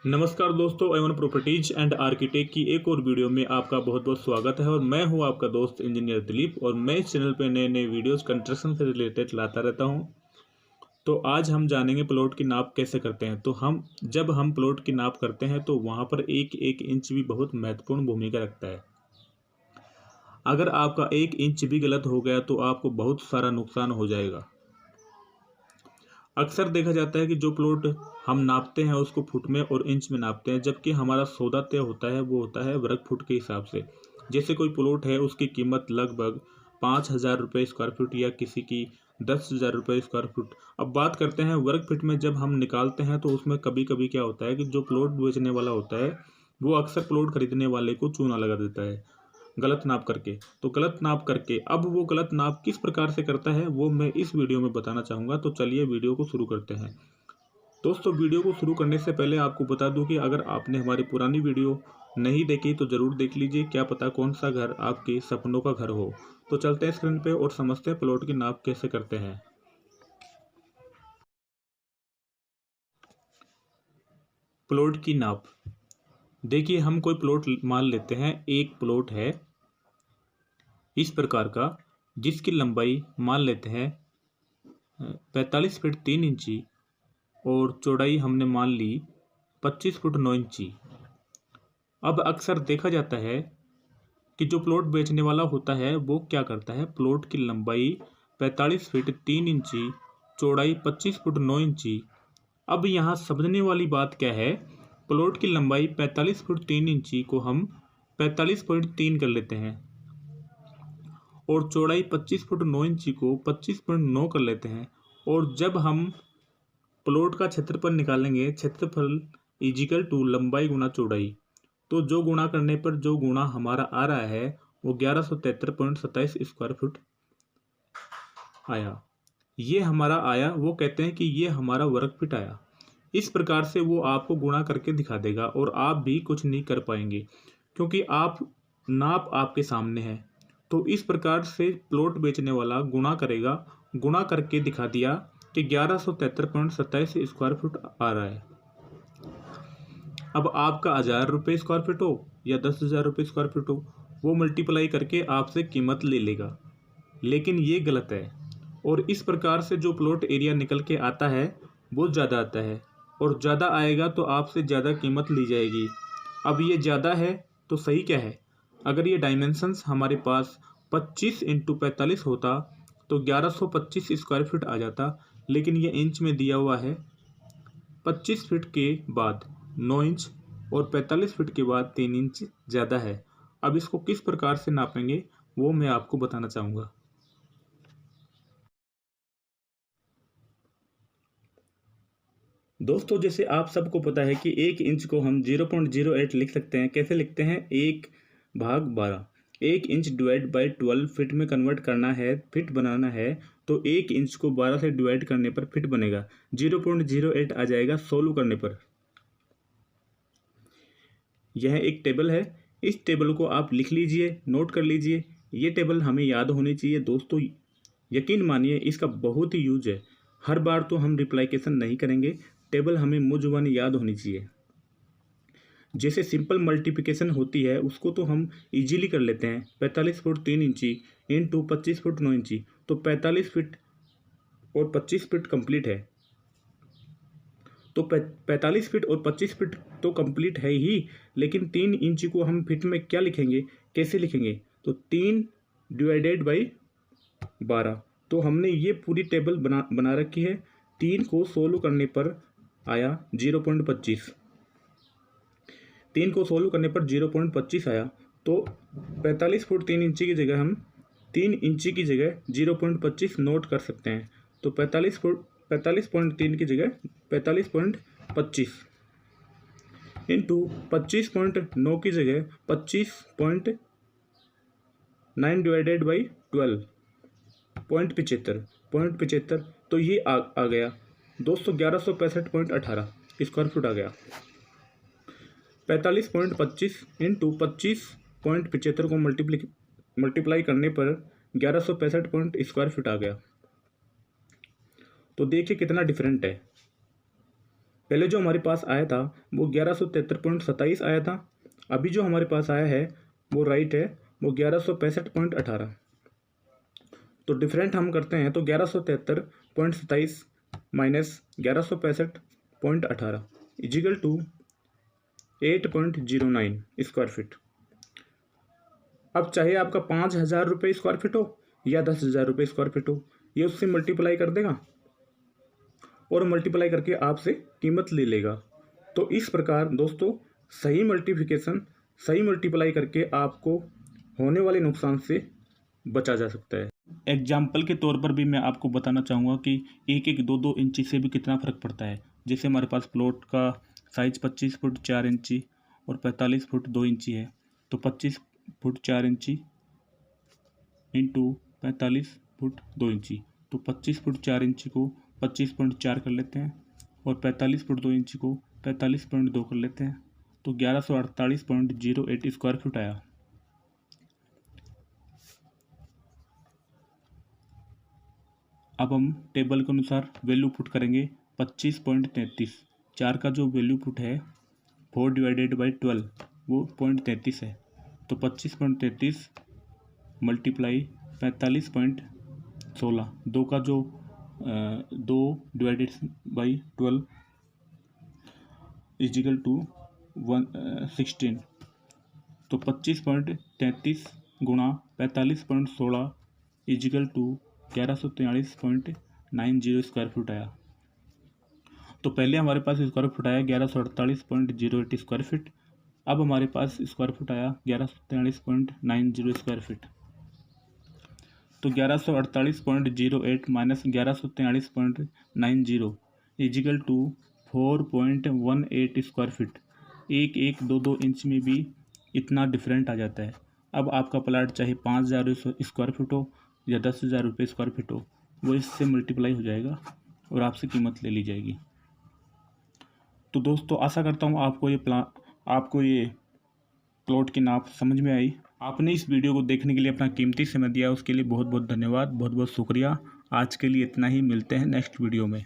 नमस्कार दोस्तों, Avon properties and architect की एक और वीडियो में आपका बहुत बहुत स्वागत है। और मैं हूं आपका दोस्त इंजीनियर दिलीप और मैं इस चैनल पे नए नए वीडियोस कंस्ट्रक्शन से रिलेटेड लाता रहता हूं। तो आज हम जानेंगे प्लॉट की नाप कैसे करते हैं। तो जब हम प्लॉट की नाप करते हैं तो वहां पर एक एक इंच भी बहुत महत्वपूर्ण भूमिका रखता है। अगर आपका एक इंच भी गलत हो गया तो आपको बहुत सारा नुकसान हो जाएगा। अक्सर देखा जाता है कि जो प्लॉट हम नापते हैं उसको फुट में और इंच में नापते हैं, जबकि हमारा सौदा तय होता है वो होता है वर्ग फुट के हिसाब से। जैसे कोई प्लॉट है उसकी कीमत लगभग 5,000 रुपये स्क्वायर फुट या किसी की 10,000 रुपये स्क्वायर फुट। अब बात करते हैं वर्ग फीट में। जब हम निकालते हैं तो उसमें कभी कभी क्या होता है कि जो प्लॉट बेचने वाला होता है वो अक्सर प्लॉट खरीदने वाले को चूना लगा देता है गलत नाप करके। तो गलत नाप करके अब वो गलत नाप किस प्रकार से करता है वो मैं इस वीडियो में बताना चाहूँगा। तो चलिए वीडियो को शुरू करते हैं। दोस्तों, वीडियो को शुरू करने से पहले आपको बता दूं कि अगर आपने हमारी पुरानी वीडियो नहीं देखी तो ज़रूर देख लीजिए, क्या पता कौन सा घर आपके सपनों का घर हो। तो चलते हैं स्क्रीन पे और समझते हैं प्लॉट की नाप कैसे करते हैं। प्लॉट की नाप देखिए, हम कोई प्लॉट मान लेते हैं। एक प्लॉट है इस प्रकार का जिसकी लंबाई मान लेते हैं 45 फीट 3 इंची और चौड़ाई हमने मान ली 25 फुट 9 इंची। अब अक्सर देखा जाता है कि जो प्लॉट बेचने वाला होता है वो क्या करता है, प्लॉट की लंबाई 45 फीट 3 इंची, चौड़ाई 25 फुट 9 इंची। अब यहाँ समझने वाली बात क्या है, प्लॉट की लंबाई 45 फुट 3 इंची को हम 45.3 कर लेते हैं और चौड़ाई 25 फुट 9 इंची को 25.9 कर लेते हैं। और जब हम प्लॉट का क्षेत्रफल निकालेंगे, क्षेत्रफल इजिकल टू लंबाई गुना चौड़ाई, तो जो गुणा करने पर जो गुणा हमारा आ रहा है वो 1173.27 स्क्वायर फुट आया। ये हमारा आया, वो कहते हैं कि ये हमारा वर्ग फीट आया। इस प्रकार से वो आपको गुणा करके दिखा देगा और आप भी कुछ नहीं कर पाएंगे क्योंकि नाप आपके सामने है। तो इस प्रकार से प्लॉट बेचने वाला गुणा करेगा, गुणा करके दिखा दिया कि 1173.27 स्क्वायर फुट आ रहा है। अब आपका 1,000 रुपये स्क्वायर फीट हो या 10,000 रुपये स्क्वायर फीट हो, वो मल्टीप्लाई करके आपसे कीमत ले लेगा। लेकिन ये गलत है और इस प्रकार से जो प्लॉट एरिया निकल के आता है वो ज़्यादा आता है और ज़्यादा आएगा तो आपसे ज़्यादा कीमत ली जाएगी। अब ये ज़्यादा है तो सही क्या है, अगर ये डायमेंशंस हमारे पास 25 इंटू 45 होता तो 1125 स्क्वायर फीट आ जाता, लेकिन ये इंच में दिया हुआ है। 25 फीट के बाद 9 इंच और 45 फीट के बाद 3 इंच ज़्यादा है। अब इसको किस प्रकार से नापेंगे वो मैं आपको बताना चाहूँगा। दोस्तों, जैसे आप सबको पता है कि 1 इंच को हम 0.08 लिख सकते हैं। कैसे लिखते हैं, 1/12। 1 इंच डिवाइड बाई 12 फिट में कन्वर्ट करना है, फिट बनाना है तो 1 इंच को 12 से डिवाइड करने पर फिट बनेगा। 0.08 आ जाएगा सोल्व करने पर। यह एक टेबल है, इस टेबल को आप लिख लीजिए, नोट कर लीजिए। ये टेबल हमें याद होनी चाहिए दोस्तों। यकीन मानिए इसका बहुत ही यूज है। हर बार तो हम रिप्लाइकेशन नहीं करेंगे, टेबल हमें मुँह जुबानी याद होनी चाहिए। जैसे सिंपल मल्टीप्लिकेशन होती है उसको तो हम इजीली कर लेते हैं। 45 फुट 3 इंची इंटू 25 फुट 9 इंची, तो 45 फीट और 25 फीट कंप्लीट है। तो 45 फीट और 25 फीट तो कंप्लीट है ही, लेकिन 3 इंची को हम फीट में क्या लिखेंगे, कैसे लिखेंगे, तो 3 डिवाइडेड बाई 12। तो हमने ये पूरी टेबल बना रखी है। 3 को सोल्व करने पर आया 0.25। 3 को सोल्व करने पर 0.25 आया। तो 45 फुट 3 इंची की जगह हम 3 इंची की जगह 0.25 नोट कर सकते हैं। तो 45.3 की जगह 45.25 इंटू 25.9 की जगह 25.9 डिवाइडेड बाई 12 0.75। तो ये आ गया दोस्तों 1165.18 स्क्वायर फुट आ गया। 45.25 इंटू 25.75 को मल्टीप्लाई करने पर 1165 स्क्वायर फीट आ गया। तो देखिए कितना डिफरेंट है। पहले जो हमारे पास आया था वो 1173.27 आया था। अभी जो हमारे पास आया है वो राइट है, वो 1165.18। तो डिफरेंट हम करते हैं तो 1173.27 minus 1165.18 is equal to 8.09 square feet. अब चाहे आपका 5,000 रुपये स्क्वायर फीट हो या 10,000 रुपये स्क्वायर फीट हो, ये उससे मल्टीप्लाई कर देगा और मल्टीप्लाई करके आपसे कीमत ले लेगा। तो इस प्रकार दोस्तों सही मल्टीप्लिकेशन, सही मल्टीप्लाई करके आपको होने वाले नुकसान से बचा जा सकता है। एग्जाम्पल के तौर पर भी मैं आपको बताना चाहूँगा कि 1-1, 2-2 इंची से भी कितना फ़र्क पड़ता है। जैसे हमारे पास प्लॉट का साइज़ 25 फुट 4 इंची और 45 फुट 2 इंची है, तो 25 फुट 4 इंची इंटू 45 फुट 2 इंची, तो 25 फुट 4 इंची को 25.4 कर लेते हैं और 45 फुट 2 इंची को 45.2 कर लेते हैं, तो 1148.08 स्क्वायर फुट आया। अब हम टेबल के अनुसार वैल्यू पुट करेंगे 25.33। 4 का जो वैल्यू पुट है 4 डिवाइडेड बाई 12 वो 0.33 है, तो 25.33 मल्टीप्लाई 45.16। 2 का जो 2 डिवाइडेड बाई 12 इजिकल टू 16, तो 25.33 गुणा 45.16 इजिकल टू 1143.90 स्क्वायर फुट आया। तो पहले हमारे पास स्क्वायर फुट आया 1148.08 स्क्वायर फीट। अब हमारे पास स्क्वायर फुट आया 1143.90 स्क्वायर फीट। तो 1148.08 minus 1143.90 is equal to 4.18 square feet. 1-1, 2-2 inch में भी इतना डिफरेंट आ जाता है। अब आपका प्लाट चाहे 5,000 स्क्वायर फीट हो या 10,000 रुपये स्क्वायर फीट हो, वो इससे मल्टीप्लाई हो जाएगा और आपसे कीमत ले ली जाएगी। तो दोस्तों आशा करता हूँ आपको ये प्लॉट की नाप समझ में आई। आपने इस वीडियो को देखने के लिए अपना कीमती समय दिया, उसके लिए बहुत बहुत धन्यवाद, बहुत बहुत शुक्रिया। आज के लिए इतना ही, मिलते हैं नेक्स्ट वीडियो में।